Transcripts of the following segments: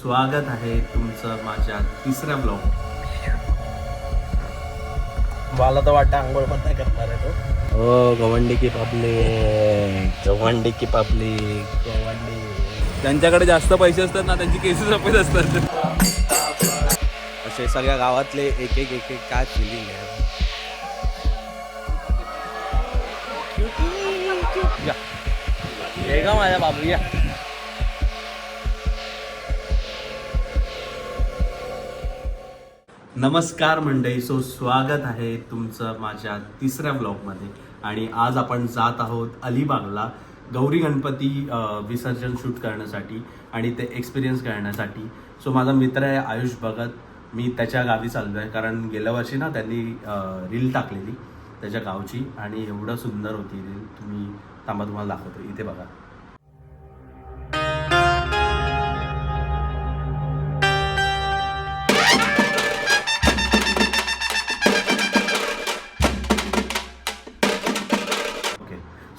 स्वागत आहे तुमचं माझ्या तिसऱ्या ब्लॉग. मला तर वाटतं आंघोळ पण नाही करणार आहे तो. हो गवंडी की पब्लिक, गवंडी की पब्लिक, गवंडी. त्यांच्याकडे जास्त पैसे असतात ना, त्यांची केसेस सफेद असतात. असे सगळ्या गावातले एक एक एक एक काय फिलिंग आहे. या. ये का माझ्या बाबू या. नमस्कार मंडळी, स्वागत आहे तुमचं माझ्या तिसऱ्या ब्लॉगमध्ये. आणि आज आपण जात आहोत अलिबागला गौरी गणपती विसर्जन शूट करण्यासाठी आणि ते एक्सपिरियन्स करण्यासाठी. सो माझा मित्र आहे आयुष भगत, मी त्याच्या गावी चाललो आहे कारण गेल्या वर्षी ना त्यांनी रील टाकलेली त्याच्या गावची आणि एवढं सुंदर होती रील. तुम्हाला दाखवतो, इथे बघा.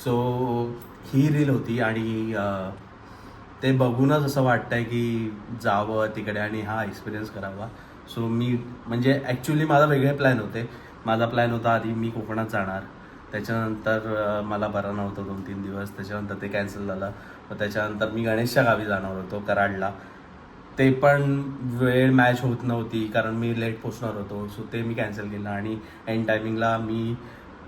सो ही रील होती आणि ते बघूनच असं वाटतंय की जावं तिकडे आणि हा एक्सपिरियन्स करावा. सो मी म्हणजे ॲक्च्युली माझा वेगळे प्लॅन होते. माझा प्लॅन होता आधी मी कोकणात जाणार, त्याच्यानंतर मला बरं नव्हतं 2-3 दिवस, त्याच्यानंतर ते कॅन्सल झालं. मग त्याच्यानंतर मी गणेशच्या गावी जाणार होतो कराडला, ते पण वेळ मॅच होत नव्हती कारण मी लेट पोचणार होतो. सो ते मी कॅन्सल केलं आणि एंड टायमिंगला मी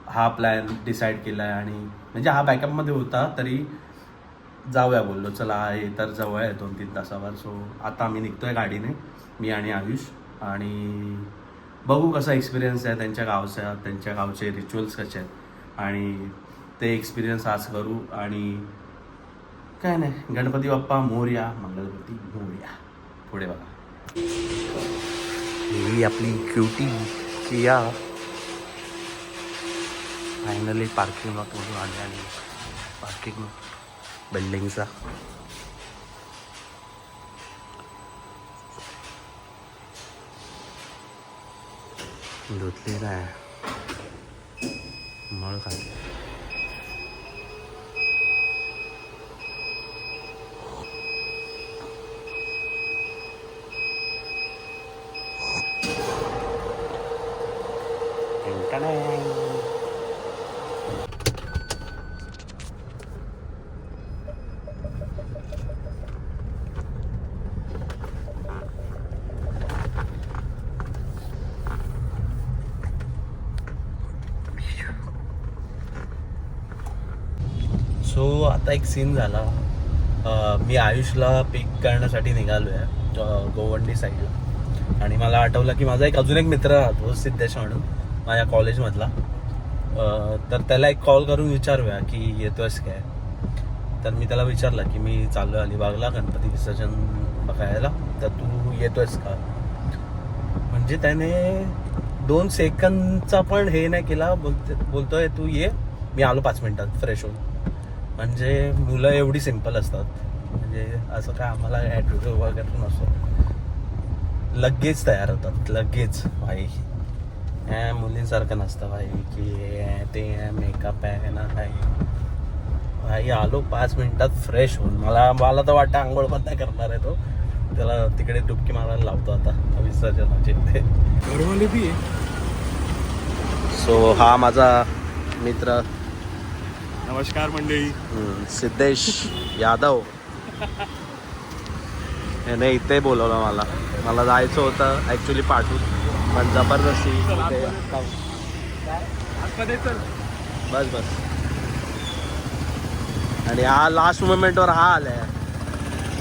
हा प्लॅन डिसाईड केला आहे आणि म्हणजे हा बॅकअपमध्ये होता तरी जाऊया बोललो. चला हे तर जवळ आहे 2-3 तासावर. सो आता आम्ही निघतोय गाडीने, मी आणि आयुष, आणि बघू कसा एक्सपिरियन्स आहे त्यांच्या गावचे रिच्युअल्स कसे आहेत आणि ते एक्सपिरियन्स आज करू. आणि काय नाही, गणपती बाप्पा मोरया, मंगलगती मोरया. पुढे बघा, ही आपली क्युटी किया फायनली पार्किंग लॉटमधून आले आणि पार्किंग बिल्डिंगचा धुतली नाही मळ खाली. सो आता एक सीन झाला. मी आयुषला पिक करण्यासाठी निघालो आहे गोवंडी साईडला आणि मला आठवलं की माझा अजून एक मित्र राहतो सिद्धेश म्हणून माझ्या कॉलेजमधला. तर त्याला एक कॉल करून विचारूया की येतोयस काय. तर मी त्याला विचारलं की मी चाललो अलिबागला गणपती विसर्जन बघायला, तर तू येतोयस का. म्हणजे त्याने 2 सेकंदचा पण हे नाही केला, बोलतोय तू ये, मी आलो 5 मिनिटात फ्रेश होऊन. म्हणजे मुलं एवढी सिम्पल असतात, म्हणजे असं काय आम्हाला ॲटिट्यूड वगैरे नसतो, लगेच तयार होतात लगेच. भाई मुलींसारखं नसतं भाई की ते मेकअप आहे ना काय. भाई आलो 5 मिनिटात फ्रेश होऊन. मला तर वाटतं आंघोळ पण नाही करणार आहे तो, त्याला तिकडे डुबकी मारायला लावतो आता विसर्जनाचे. सो हा माझा मित्र नमस्कार मंडळी. सिद्धेश यादव याने इथे बोलवलं मला जायचं होतं ॲक्च्युली पाठवून, पण जबरदस्ती बस. आणि हा लास्ट मोमेंटवर हा आलाय.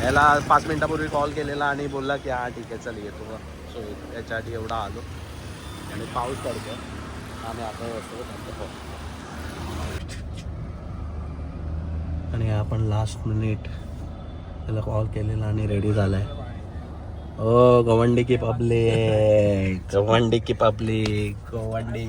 याला 5 मिनिटापूर्वी कॉल केलेला आणि बोलला की हा ठीक आहे चल येतो. सो याच्यासाठी एवढा आलो आणि पाऊस पडतो आम्ही आता वस्तू. आणि आपण लास्ट मिनिट त्याला कॉल केलेला आणि रेडी झालाय. ओ गवंडी की पब्लिक, गवंडी की पब्लिक, गवंडी.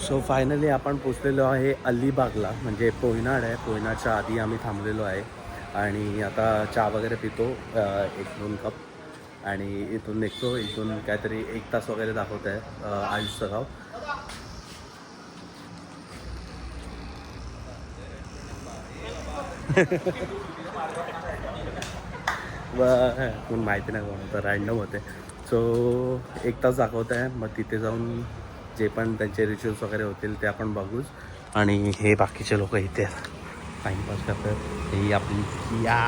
सो फायनली आपण पोचलेलो आहे अलिबागला, म्हणजे पोयनाड आहे. पोयनाडच्या आधी आम्ही थांबलेलो आहे आणि आता चहा वगैरे पितो 1-2 कप आणि इथून निघतो. इथून काहीतरी 1 तास वगैरे दाखवत आहे आयुषचं गाव. कोण माहिती नाही कोण होतं, रँडम होते. सो 1 तास दाखवत आहे. मग तिथे जाऊन जे पण त्यांचे रिच्युअल्स वगैरे होतील ते आपण बघूच. आणि हे बाकीचे लोक इथे टाईमपास करतात. ही आपली या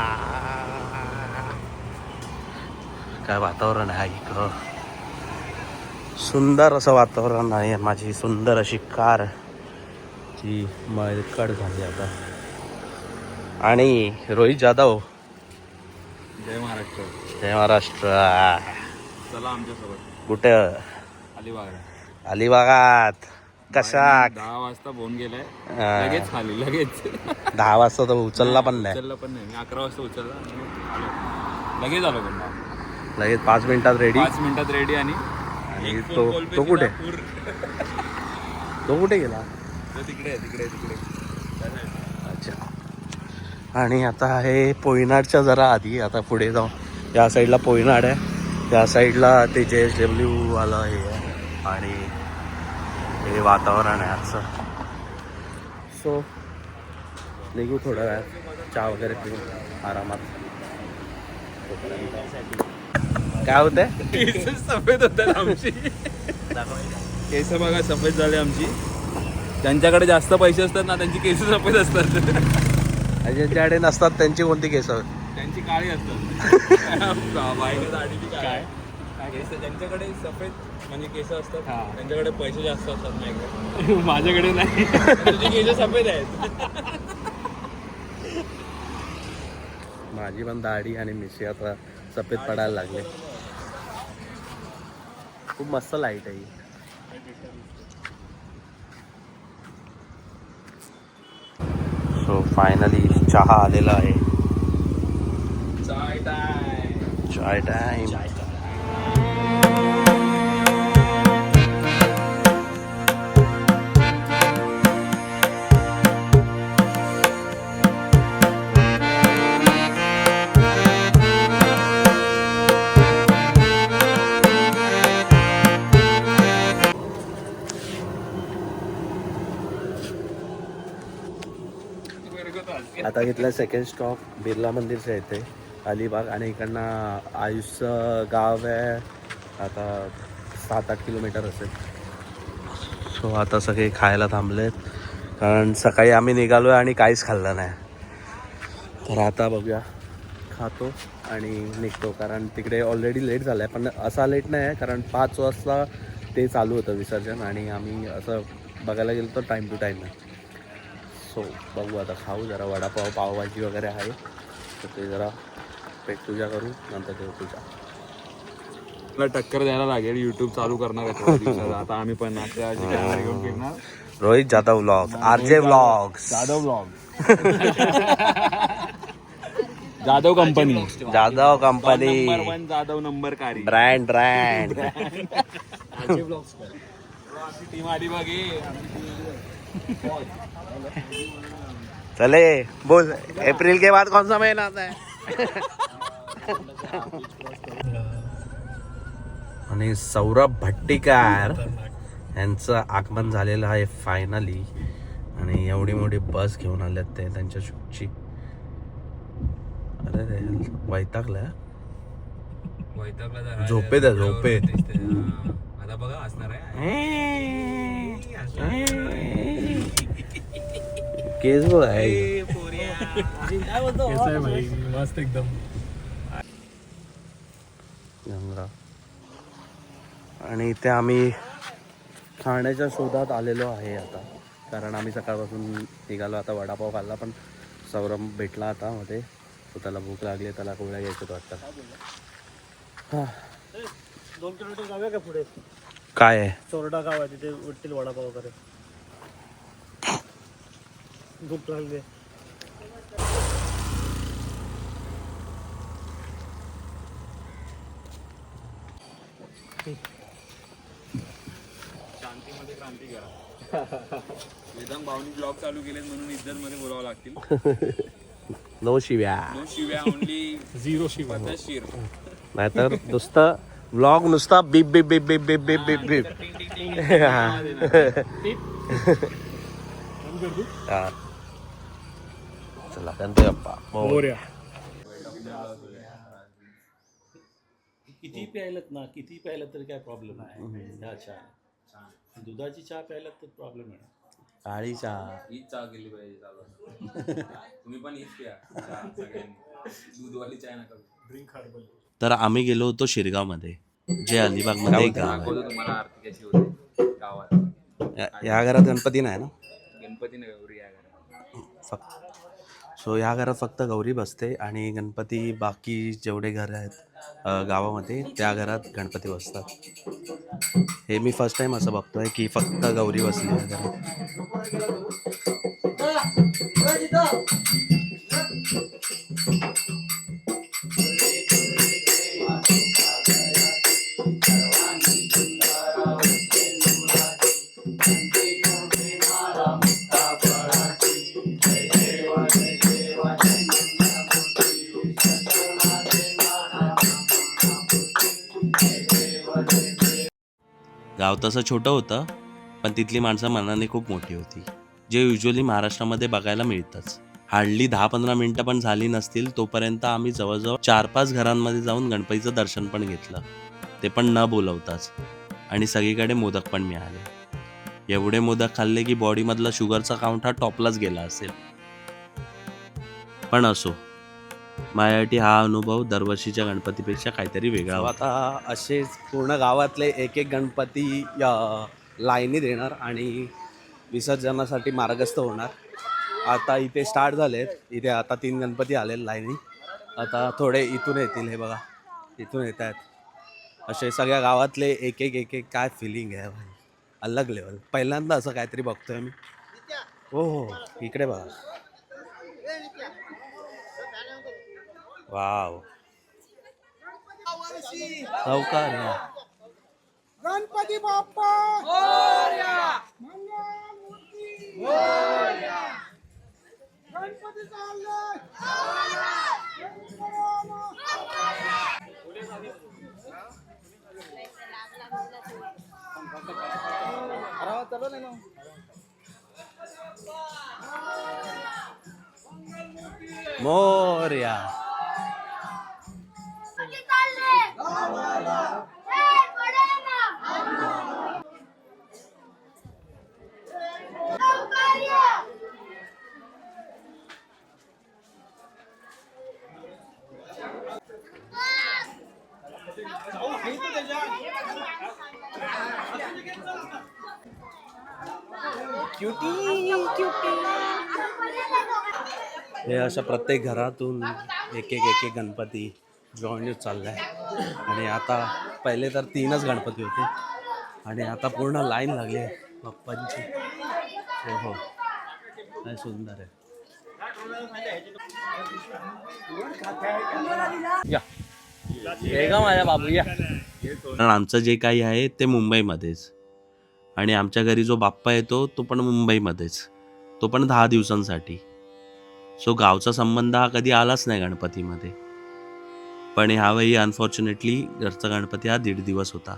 काय वातावरण आहे इकडं, सुंदर असं वातावरण आहे. माझी सुंदर अशी कार ती मळकड झाली आता. आणि रोहित जाधव, जय महाराष्ट्र. जय महाराष्ट्र. चला आमच्यासोबत कुठं? अलिबाग. अलिबागात. कशा? 10 वाजता फोन गेलाय, हा. लगेच खाली लगेच. 10 वाजता तर उचलला पण नाही. उचलला पण नाही. मी 11 वाजता उचलला आणि आलो. लगेच आलो पण लगेच 5 मिनिटात रेडी. 5 मिनिटात रेडी. आणि आणि एक तो फोन कॉल तो पे कुठे पूर. तो कुठे गेला? तो तिकडे अच्छा. आणि आता आहे पोयनाडच्या जरा आधी. आता पुढे जाऊ. या साईडला पोयनाड आहे, त्या साईडला ते JSW वाला हे आहे आणि हे वातावरण आहे असं. सो निघू थोडा वेळ, चहा वगैरे पिऊ आरामात. काय होतंय? केस सफेद होतात आमची. केस बघा सफेद झाले आमची. ज्यांच्याकडे जास्त पैसे असतात ना त्यांची केस सफेद असतात. ज्यांच्याकडे नसतात त्यांची कोणती केस? त्यांची काळी असतात. बाईला दाढीची काय केस. ज्यांच्याकडे सफेद म्हणजे केस असतात त्यांच्याकडे पैसे जास्त असतात. नाही माझ्याकडे नाही. तुझी केस सफेद आहेत. माझी पण दाढी आणि मिशी आता सफेद पडायला लागले. खूप मस्त लाईट आहे. सो फायनली चहा आलेला आहे. चाय टाइम. आता घेतला सेकंड स्टॉप बिर्ला मंदिरच्या इथे अलिबाग. आणि इकडनं आयुषचं गाव आहे. आता 7-8 किलोमीटर असेल. सो आता सगळे खायला थांबलेत, कारण सकाळी आम्ही निघालो आणि काहीच खाल्लं नाही. तर आता बघूया, खातो आणि निघतो. कारण तिकडे ऑलरेडी लेट झालं आहे, पण असा लेट नाही आहे कारण 5 वाजता ते चालू होतं विसर्जन आणि आम्ही असं बघायला गेलो तर टाईम टू टाईम आहे. सो बघू आता, खाऊ जरा वडापाव पावभाजी वगैरे आहे तर ते जरा पेट पूजा करू, नंतर देव पूजा. मला टक्कर द्यायला लागेल. युट्यूब चालू करणार आहे थोड्या दिवसात. आता आम्ही पण कॅमेरा घेऊन फिरणार. Rohit Jadhav vlog, RJ vlogs, Jadhav blog. Jadhav company. Jadhav company, number 1 Jadhav number कारी ब्रँड. टीम आली बघे. चले बोल, अप्रैल के बाद कौन सा महीना आता है? आणि सौरभ भट्टीकार यांचं आगमन झालेलं आहे फायनली. आणि एवढी मोठी बस घेऊन आल्यात ते त्यांच्या शूटची. अरे रे वैतागलाय. झोपेत आहे, झोपेत. आता बघा असणार आहे. केस बघ आहे. मस्त एकदम. आणि इथे आम्ही खाण्याच्या शोधात आलेलो आहे आता, कारण आम्ही सकाळपासून निघालो. आता वडापाव खाल्ला पण सौरभ भेटला आता मध्ये, तो त्याला भूक लागली, त्याला गोळ्या घ्यायचं वाटतं. हां 2 किलोमीटर जाऊया का पुढे? काय आहे? चोरडा गाव आहे, तिथे उठतील वडापाव वगैरे. भूक लागली. शांतीमध्ये क्रांती करा. वेदांग भाऊनी ब्लॉग चालू केले म्हणून इज्जत मध्ये बोलावं लागतील. नो शिव्या. नो शिव्या ओनली 0 शिव्या पद्धतशीर. नाहीतर नुसतं व्लॉग नुसता बीप बीप बीप बीप बीप बीप बीप बीप. हा. चला गणपती बाप्पा मोरया. किती प्यायलात ना, किती प्यायलात तरी काय प्रॉब्लेम आहे. ह्या चहा, दुधाची चहा प्यायलात तर प्रॉब्लेम आहे. काळी चहा. हीच चहा केली पाहिजे चालू. तुम्ही पण हीच प्या चहा सगळ्यांनी. दूधवाली चहा नका ड्रिंक हर्बल. तर आम्ही गेलो होतो शिरगावमध्ये, जे अलिबागमध्ये एक गाव आहे. तुम्हाला आरती कशी होते गावात. या घरात गणपती नाही ना. गणपती नाही गौरी या घरात फक्त सो ह्या घरात फक्त गौरी बसते आणि गणपती बाकी जेवढे घर आहेत गावामध्ये त्या घरात गणपती बसतात. हे मी फर्स्ट टाइम असं बघतोय की फक्त गौरी बसली आहे घरात. गाव तसं छोटं होतं, पण तिथली माणसं मनाने खूप मोठी होती, जे युजली महाराष्ट्रामध्ये बघायला मिळतंच. हार्डली 10-15 मिनटं पण झाली नसतील तोपर्यंत आम्ही जवळजवळ 4-5 घरांमध्ये जाऊन गणपतीचं दर्शन पण घेतलं, ते पण न बोलवताच. आणि सगळीकडे मोदक पण मिळाले. एवढे मोदक खाल्ले की बॉडीमधला शुगरचा काउंट हा टॉपलाच गेला असेल. पण असो, माझ्यासाठी हा अनुभव दरवर्षीच्या गणपतीपेक्षा काहीतरी वेगळा होता. आता असेच पूर्ण गावातले एक एक गणपती लाईनी देणार आणि विसर्जनासाठी मार्गस्थ होणार. आता इथे स्टार्ट झालेत. इथे आता 3 गणपती आले लाईनी. आता थोडे इथून येतील. हे बघा इथून येत आहेत. असे सगळ्या गावातले एक एक काय फिलिंग आहे भाई, अलग लेवल. पहिल्यांदा असं काहीतरी बघतोय मी. हो हो इकडे बघा. वाव सावकार गणपती बाप्पा मोरया, मंगळमूर्ती मोरया, गणपती चालले मोरया. हे अशा प्रत्येक घरातून एक एक गणपती जॉईन चाललाय. आणि आता पहिले तर 3च गणपती होते आणि आता पूर्ण लाईन लागली आहे बाप्पांची. हो हो काय सुंदर आहे. माझ्या बाबू या. कारण आमचं जे काही आहे ते मुंबईमध्येच, आणि आमच्या घरी जो बाप्पा येतो तो पण मुंबईमध्येच, तो पण 10 दिवसांसाठी. सो गावचा संबंध हा कधी आलाच नाही गणपतीमध्ये. पण ह्यावेळी अनफॉर्च्युनेटली घरचा गणपती हा 1.5 दिवस होता.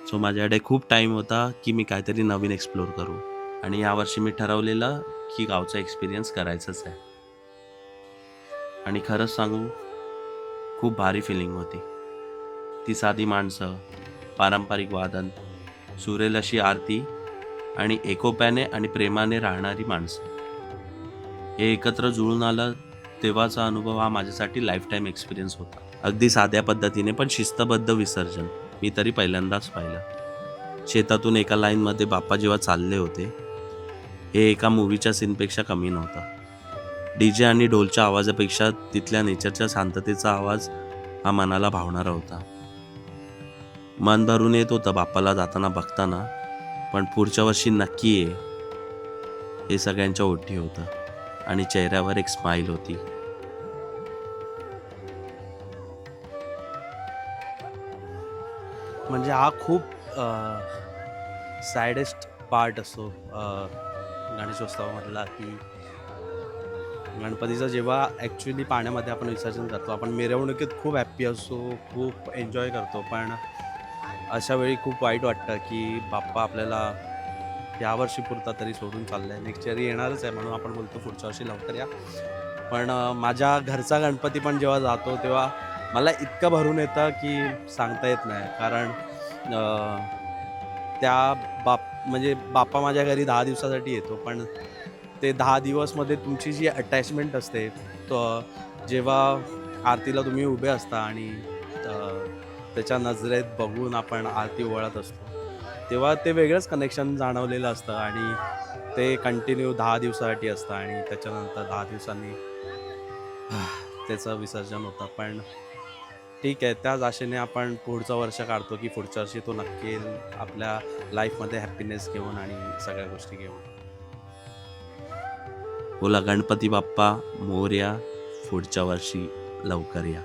सो माझ्याकडे खूप टाईम होता की मी काहीतरी नवीन एक्सप्लोअर करू. आणि यावर्षी मी ठरवलेलं की गावचा एक्सपिरियन्स करायचंच आहे. आणि खरंच सांगू, खूप भारी फिलिंग होती. ती साधी माणसं, पारंपरिक वादन, सुरेल अशी आरती आणि एकोप्याने आणि प्रेमाने राहणारी माणसं, हे एकत्र जुळून आलं तेव्हाचा अनुभव हा माझ्यासाठी लाईफ टाईम एक्सपिरियन्स होता. अगदी साध्या पद्धतीने पण शिस्तबद्ध विसर्जन मी तरी पहिल्यांदाच पाहिलं. शेतातून एका लाईनमध्ये बाप्पा जेव्हा चालले होते, हे एका मूवीच्या सीनपेक्षा कमी नव्हता. डीजे आणि ढोलच्या आवाजापेक्षा तिथल्या नेचरच्या शांततेचा आवाज हा मनाला भावणारा होता. मन भरून येत होतं बाप्पाला जाताना बघताना, पण पुढच्या वर्षी नक्की ये हे सगळ्यांच्या ओठी होतं आणि चेहऱ्यावर एक स्माईल होती. म्हणजे हा खूप सॅडेस्ट पार्ट असतो गणेशोत्सवामधला, की गणपतीचं जेव्हा ॲक्च्युली पाण्यामध्ये आपण विसर्जन करतो, आपण मिरवणुकीत खूप हॅप्पी असतो, खूप एन्जॉय करतो, पण अशा वेळी खूप वाईट वाटतं की बाप्पा आपल्याला यावर्षी पुरता तरी सोडून चाललं आहे. नेक्स्ट इयर येणारच आहे म्हणून आपण बोलतो पुढच्या वर्षी लवकर या. पण माझ्या घरचा गणपती पण जेव्हा जातो तेव्हा मला इतकं भरून येतं की सांगता येत नाही. कारण म्हणजे बाप्पा माझ्या घरी 10 दिवसासाठी येतो, पण ते 10 दिवसमध्ये तुमची जी अटॅचमेंट असते, जेव्हा आरतीला तुम्ही उभे असता आणि त्याच्या नजरेत बघून आपण आरती ओवाळत असतो, तेव्हा ते वेगळंच कनेक्शन जाणवलेलं असतं आणि ते कंटिन्यू 10 दिवसासाठी असतं आणि त्याच्यानंतर 10 दिवसांनी त्याचं विसर्जन होतं. पण ठीक आहे, त्याच आशेने आपण पुढचं वर्ष काढतो की पुढच्या वर्षी तो नक्की आपल्या लाईफमध्ये हॅपीनेस घेऊन आणि सगळ्या गोष्टी घेऊन. बोला गणपती बाप्पा मोरया, पुढच्या वर्षी लवकर या.